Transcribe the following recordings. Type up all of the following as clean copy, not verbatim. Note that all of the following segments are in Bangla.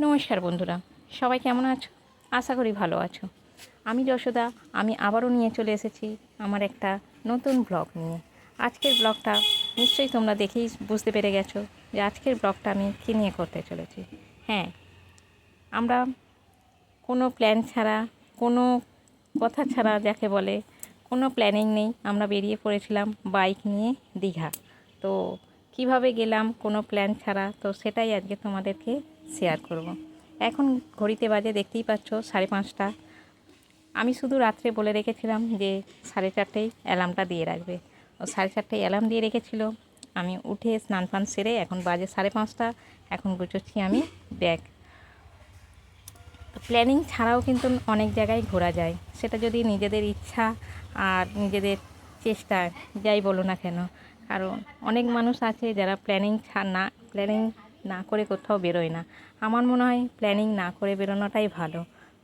নমস্কার বন্ধুরা, সবাই কেমন আছো? আশা করি ভালো আছো। আমি যশোদা, আমি আবারও নিয়ে চলে এসেছি আমার একটা নতুন ব্লগ নিয়ে। আজকের ব্লগটা নিশ্চয়ই তোমরা দেখেই বুঝতে পেরে গেছো যে আজকের ব্লগটা আমি কী নিয়ে করতে চলেছি। হ্যাঁ, আমরা কোনো প্ল্যান ছাড়া, কোনো কথা ছাড়া যাকে বলে, কোনো প্ল্যানিং নেই, আমরা বেরিয়ে পড়েছিলাম বাইক নিয়ে দীঘা। তো কিভাবে গেলাম কোনো প্ল্যান ছাড়া, তো সেটাই আজকে তোমাদেরকে শেয়ার করব। এখন ঘড়িতে বাজে দেখতেই পাচ্ছ 5:30। আমি শুধু রাত্রে বলে রেখেছিলাম যে 4:30 অ্যালার্মটা দিয়ে রাখবে। ও 4:30 অ্যালার্ম দিয়ে রেখেছিল। আমি উঠে স্নান ফান সেরে এখন বাজে 5:30। এখন গুছোচ্ছি আমি ব্যাগ। প্ল্যানিং ছাড়াও কিন্তু অনেক জায়গায় ঘোরা যায়, সেটা যদি নিজেদের ইচ্ছা আর নিজেদের চেষ্টা যাই বলো না কেন। কারণ অনেক মানুষ আছে যারা প্ল্যানিং না করে কোথাও বেরোয় না। আমার মনে হয় প্ল্যানিং না করে বেরোনোটাই ভালো।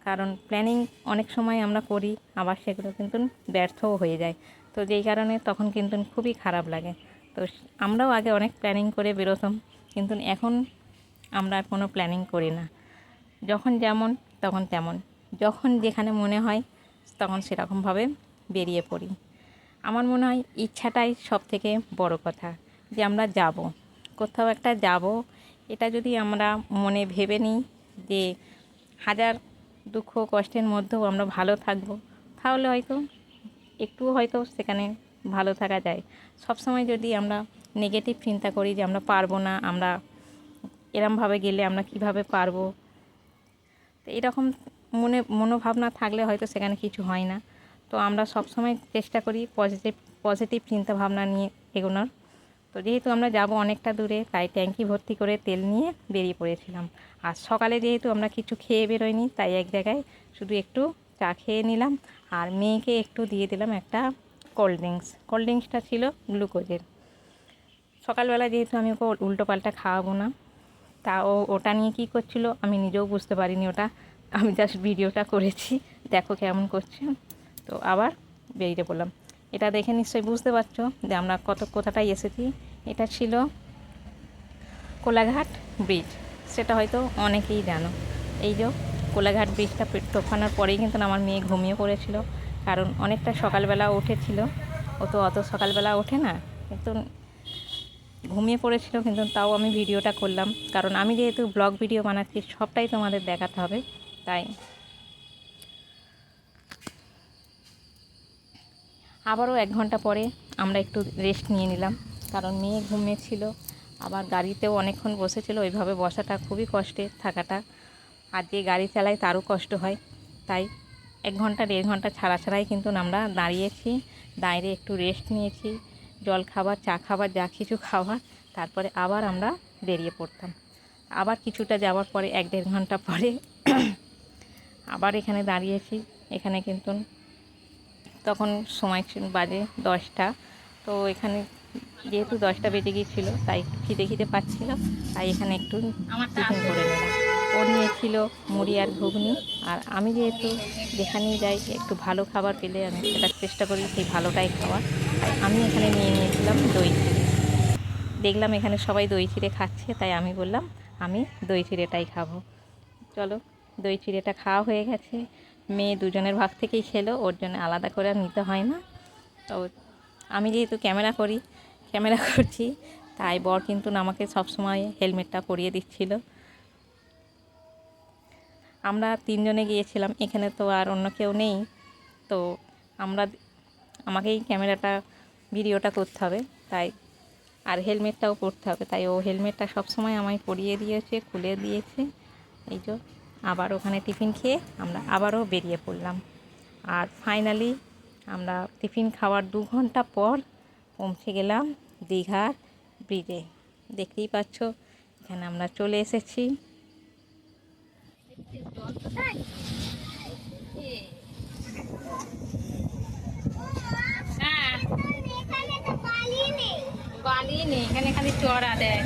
কারণ প্ল্যানিং অনেক সময় আমরা করি, আবার সেগুলো কিন্তু ব্যর্থও হয়ে যায়। তো যেই কারণে তখন কিন্তু খুবই খারাপ লাগে। তো আমরাও আগে অনেক প্ল্যানিং করে বেরোতাম, কিন্তু এখন আমরা আর কোনো প্ল্যানিং করি না। যখন যেমন তখন তেমন, যখন যেখানে মনে হয় তখন সেরকমভাবে বেরিয়ে পড়ি। আমার মনে হয় ইচ্ছাটাই সবথেকে বড় কথা, যে আমরা যাব, কোথাও একটা যাব। এটা যদি আমরা মনে ভেবে নিই যে হাজার দুঃখ কষ্টের মধ্যেও আমরা ভালো থাকবো, তাহলে হয়তো সেখানে ভালো থাকা যায়। সবসময় যদি আমরা নেগেটিভ চিন্তা করি যে আমরা পারবো না, আমরা এরমভাবে গেলে আমরা কিভাবে পারবো, তো এরকম মনোভাবনা থাকলে হয়তো সেখানে কিছু হয় না। তো আমরা সবসময় চেষ্টা করি পজিটিভ চিন্তা ভাবনা নিয়ে এগোনোর। তো যেহেতু আমরা যাব অনেকটা দূরে, তাই ট্যাঙ্কি ভর্তি করে তেল নিয়ে বেরিয়ে পড়েছিলাম। আর সকালে যেহেতু আমরা কিছু খেয়ে বেরোইনি, তাই এক জায়গায় শুধু একটু চা খেয়ে নিলাম। আর মেয়েকে একটু দিয়ে দিলাম একটা কোল্ড ড্রিঙ্কসটা ছিল গ্লুকোজের। সকালবেলা যেহেতু আমি ওকে উল্টো পাল্টা খাওয়াবো না, তা ওটা নিয়ে কী করছিল আমি নিজেও বুঝতে পারিনি। ওটা আমি জাস্ট ভিডিওটা করেছি, দেখো কেমন করছে। তো আবার বেরিয়ে পড়লাম। এটা দেখে নিশ্চয়ই বুঝতে পারছো যে আমরা কোথাটায় এসেছি। এটা ছিল কোলাঘাট ব্রিজ, সেটা হয়তো অনেকেই জানো। এই যে কোলাঘাট ব্রিজটা টোফানোর পরেই কিন্তু আমার মেয়ে ঘুমিয়ে পড়েছিল, কারণ অনেকটা সকালবেলা উঠেছিল। ও তো অত সকালবেলা ওঠে না, কিন্তু ঘুমিয়ে পড়েছিল। কিন্তু তাও আমি ভিডিওটা করলাম, কারণ আমি যেহেতু ব্লগ ভিডিও বানাচ্ছি, সবটাই তোমাদের দেখাতে হবে। তাই আবারও 1 ঘন্টা পরে আমরা একটু রেস্ট নিয়ে নিলাম, কারণ মেয়ে ঘুমিয়েছিল। আবার গাড়িতেও অনেকক্ষণ বসেছিল, ওইভাবে বসাটা খুবই কষ্টের, থাকাটা। আর যে গাড়ি চালায় তারও কষ্ট হয়। তাই 1 ঘন্টা 1.5 ঘন্টা ছাড়াই কিন্তু আমরা দাঁড়িয়েছি। দাঁড়িয়ে একটু রেস্ট নিয়েছি, জল খাবার, চা খাবার, যা কিছু খাবার। তারপরে আবার আমরা বেরিয়ে পড়তাম। আবার কিছুটা যাওয়ার পরে 1-1.5 ঘন্টা পরে আবার এখানে দাঁড়িয়েছি। এখানে কিন্তু তখন সময় বাজে 10টা। তো এখানে যেহেতু 10টা বেজে গিয়েছিলো, তাই খিদে পাচ্ছিল, তাই এখানে একটু টিফিন করে নিলাম। ও নিয়েছিল মুড়ি আর ঘুগনি। আর আমি যেহেতু যেখানেই যাই একটু ভালো খাবার পেলে আমি সেটা চেষ্টা করি সেই ভালোটাই খাওয়ার। তাই আমি এখানে নিয়েছিলাম দই চিড়ে। দেখলাম এখানে সবাই দই চিড়ে খাচ্ছে, তাই আমি বললাম আমি দই চিড়েটাই খাবো। চলো, দই চিড়েটা খাওয়া হয়ে গেছে। মেয়ে দুজনের ভাগ থেকেই খেলো, ওর জন্য আলাদা করে আর নিতে হয় না। তো আমি যেহেতু ক্যামেরা করছি, তাই বর কিন্তু আমাকে সবসময় হেলমেটটা পরিয়ে দিচ্ছিল। আমরা 3 জনে গিয়েছিলাম, এখানে তো আর অন্য কেউ নেই। তো আমাকেই ভিডিওটা করতে হবে, তাই আর হেলমেটটাও পরতে হবে। তাই ও হেলমেটটা সবসময় আমায় পরিয়ে দিয়েছে, খুলে দিয়েছে। এই যে আবার ওখানে টিফিন খেয়ে আমরা আবারও বেরিয়ে পড়লাম। আর ফাইনালি আমরা টিফিন খাওয়ার 2 ঘন্টা পর পৌঁছে গেলাম দীঘার ব্রিজে। দেখতেই পাচ্ছ এখানে আমরা চলে এসেছি। হ্যাঁ, বালি নেই এখানে, খালি চড়া দেয়।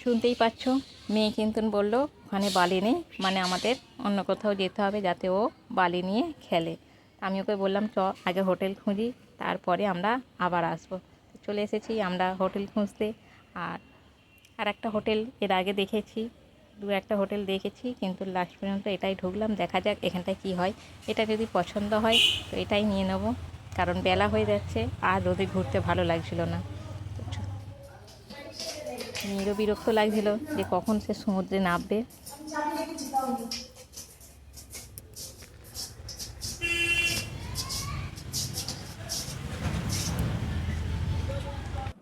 শুনতেই পাচ্ছ, মেয়ে কিন্তু বললো ওখানে বালি নেই, মানে আমাদের অন্য কোথাও যেতে হবে যাতে ও বালি নিয়ে খেলে। আমি ওকে বললাম চ আগে হোটেল খুঁজি, তারপরে আমরা আবার আসবো। চলে এসেছি আমরা হোটেল খুঁজতে। আর একটা হোটেল এর আগে দেখেছি, একটা হোটেল দেখেছি, কিন্তু লাস্ট পর্যন্ত এটাই ঢুকলাম। দেখা যাক এখানটায় কি হয়। এটা যদি পছন্দ হয় তো এটাই নিয়ে নেব, কারণ বেলা হয়ে যাচ্ছে আর রোদে ঘুরতে ভালো লাগছিল না। মেয়েরও বিরক্ত লাগছিল যে কখন সে সমুদ্রে নামবে।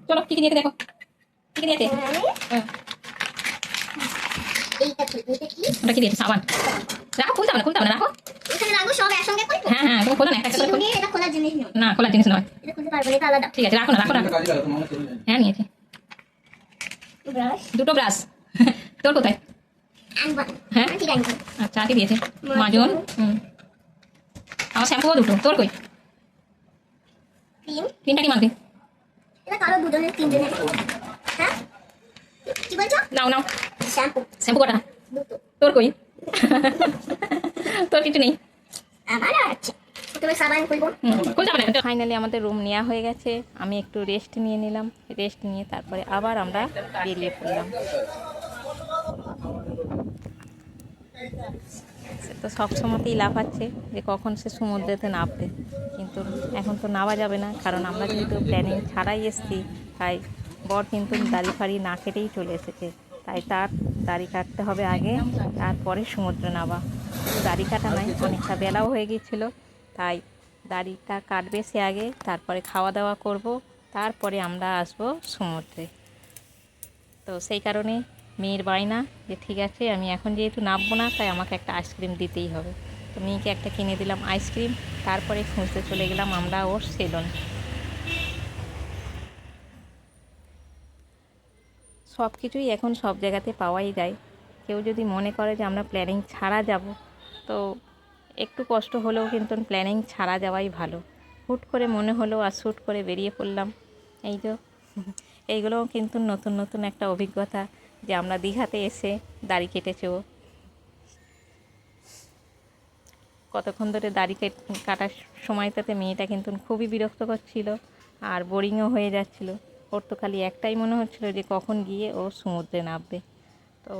চলো কি দিয়েছে দেখো, কি দিয়েছে? ওটা কি দিয়েছে? সাবান। রাখো, খুলতে হবে না, রাখো। এখানে রাখো, সব একসঙ্গে করব। হ্যাঁ হ্যাঁ, তুমি খোলো না, একটা করে। এটা খোলার জিনিস নয়। না, খোলার জিনিস নয়। এটা খুলতে পারবো না, এটা আলাদা। ঠিক আছে, রাখো না। হ্যাঁ, নিয়েছি। ব্রাশ, দুটো ব্রাশ। তোর কোথায়? একবার। হ্যাঁ ঠিক আছে। আচ্ছা, কি দিয়েছে? মাজন। আমার শ্যাম্পুও দুটো। তোর কই? তিনটা কি মাখবি? এটা কারো দুজনের তিনজনের। হ্যাঁ, কি বলছো? নাও নাও। শ্যাম্পু কটা? দুটো। তোর কই? তোর কিছু নেই? আমার আছে। তুমি সাবান খুলবো। ফাইনালি আমাদের রুম নেওয়া হয়ে গেছে। আমি একটু রেস্ট নিয়ে নিলাম। রেস্ট নিয়ে তারপরে আবার আমরা বেরিয়ে পড়লাম। সে তো সবসময়তেই লাফাচ্ছে যে কখন সে সমুদ্রেতে নামবে, কিন্তু এখন তো নামা যাবে না, কারণ আমরা যেহেতু প্ল্যানিং ছাড়াই এসেছি। তাই বর কিন্তু দাড়ি ফাড়ি না কেটেই চলে এসেছে। তাই তার দাড়ি কাটতে হবে আগে, তারপরে সমুদ্রে নামা। দাড়ি কাটা নাই, অনেকটা বেলাও হয়ে গিয়েছিলো, তাই দাড়িটা কাটবে সে আগে, তারপরে খাওয়া দাওয়া করব, তারপরে আমরা আসবো সমুদ্রে। তো সেই কারণে মেয়ের বায়না যে ঠিক আছে, আমি এখন যেহেতু নামবো না, তাই আমাকে একটা আইসক্রিম দিতেই হবে। তো মেয়েকে একটা কিনে দিলাম আইসক্রিম। তারপরে খুঁজতে চলে গেলাম আমরা ওর সেলুন। সব কিছুই এখন সব জায়গাতে পাওয়াই যায়। কেউ যদি মনে করে যে আমরা প্ল্যানিং ছাড়া যাব, তো একটু কষ্ট হলেও কিন্তু প্ল্যানিং ছাড়া যাওয়াই ভালো। হুট করে মনে হলো আর শ্যুট করে বেরিয়ে পড়লাম। এই তো এইগুলোও কিন্তু নতুন নতুন একটা অভিজ্ঞতা, যে আমরা দীঘাতে এসে দাড়ি কেটেছেও। কতক্ষণ ধরে দাড়ি কাটার সময়টাতে মেয়েটা কিন্তু খুবই বিরক্ত করছিল আর বোরিংও হয়ে যাচ্ছিল। ওর তো খালি একটাই মনে হচ্ছিল যে কখন গিয়ে ও সমুদ্রে নামবে। তো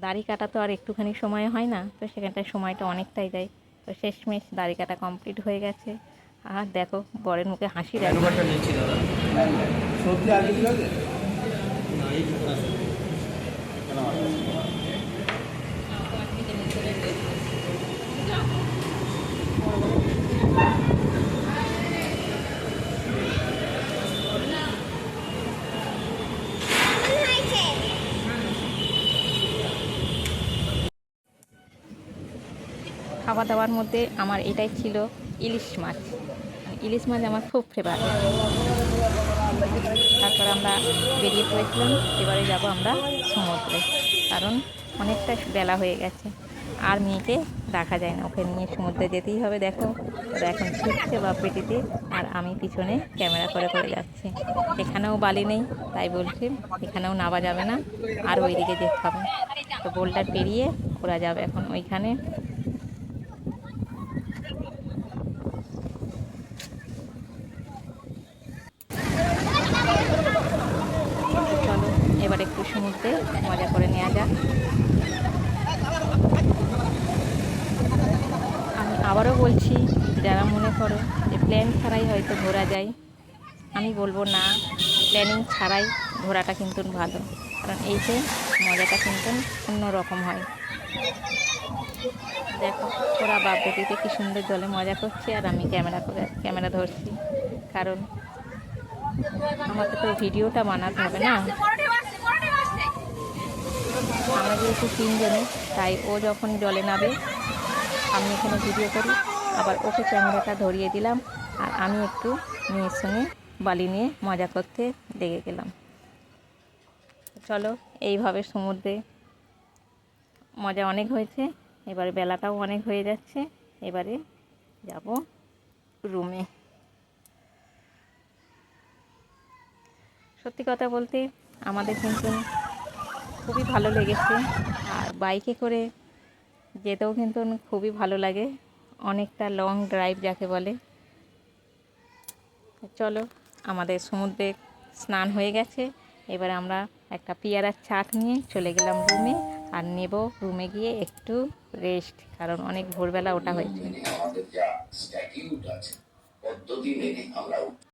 দাড়ি কাটা তো আর একটুখানি সময় হয় না, তো সেখানটায় সময়টা অনেকটাই যায়। তো শেষমেশ দাড়ি কাটা কমপ্লিট হয়ে গেছে। আর দেখো বরের মুখে হাসি দেখো। খাওয়া দাওয়ার মধ্যে আমার এটাই ছিল ইলিশ মাছ। ইলিশ মাছ আমার খুব ফেভারিট। তারপর আমরা বেরিয়ে পড়েছিলাম, এবারে যাব আমরা সমুদ্রে, কারণ অনেকটা বেলা হয়ে গেছে আর মেয়েকে রাখা যায় না, ওকে নিয়ে সমুদ্রে যেতেই হবে। দেখো ওরা এখন ছুটছে বাপেটিতে, আর আমি পিছনে ক্যামেরা করে করে যাচ্ছি। এখানেও বালি নেই, তাই বলছি এখানেও নামা যাবে না, আর ওইদিকে যেতে হবে। তো বোল্ডার পেরিয়ে ওরা যাবে এখন ওইখানে। চলো এবার একটু সমুদ্রে মজা করে নেওয়া যাক। আমি আবারও বলছি, যারা মনে করো যে প্ল্যান ছাড়াই হয়তো ঘোরা যায়, আমি বলবো না, প্ল্যানিং ছাড়াই ঘোরাটা কিন্তু ভালো, কারণ এই যে মজাটা কিন্তু অন্যরকম হয়। দেখো ওরা বাপ বেটিতে কী সুন্দর জলে মজা করছে, আর আমি ক্যামেরা ধরছি, কারণ আমাকে তো ভিডিওটা বানাতে হবে না। আমরা যেহেতু তিনজনে, তাই ও যখন জলে নামে আমি এখানে ভিডিও করি, আবার ওকে ক্যামেরাটা ধরিয়ে দিলাম, আর আমি একটু মেয়ের সঙ্গে বালি নিয়ে মজা করতে লেগে গেলাম। চলো এইভাবে সমুদ্রে মজা অনেক হয়েছে, এবারে বেলাটাও অনেক হয়ে যাচ্ছে, এবারে যাব রুমে। সত্যি কথা বলতে আমাদের কিন্তু খুবই ভালো লেগেছে, আর বাইকে করে যেতেও কিন্তু খুবই ভালো লাগে, অনেকটা লং ড্রাইভ যাকে বলে। চলো, আমাদের সমুদ্রে স্নান হয়ে গেছে। এবার আমরা একটা পেয়ারার চাট নিয়ে চলে গেলাম রুমে, আর নেব রুমে গিয়ে একটু রেস্ট, কারণ অনেক ভোরবেলা ওঠা হয়েছে। আমাদের যা স্ট্যাটিউট আছে, পদ্ধতি মেনে আমরা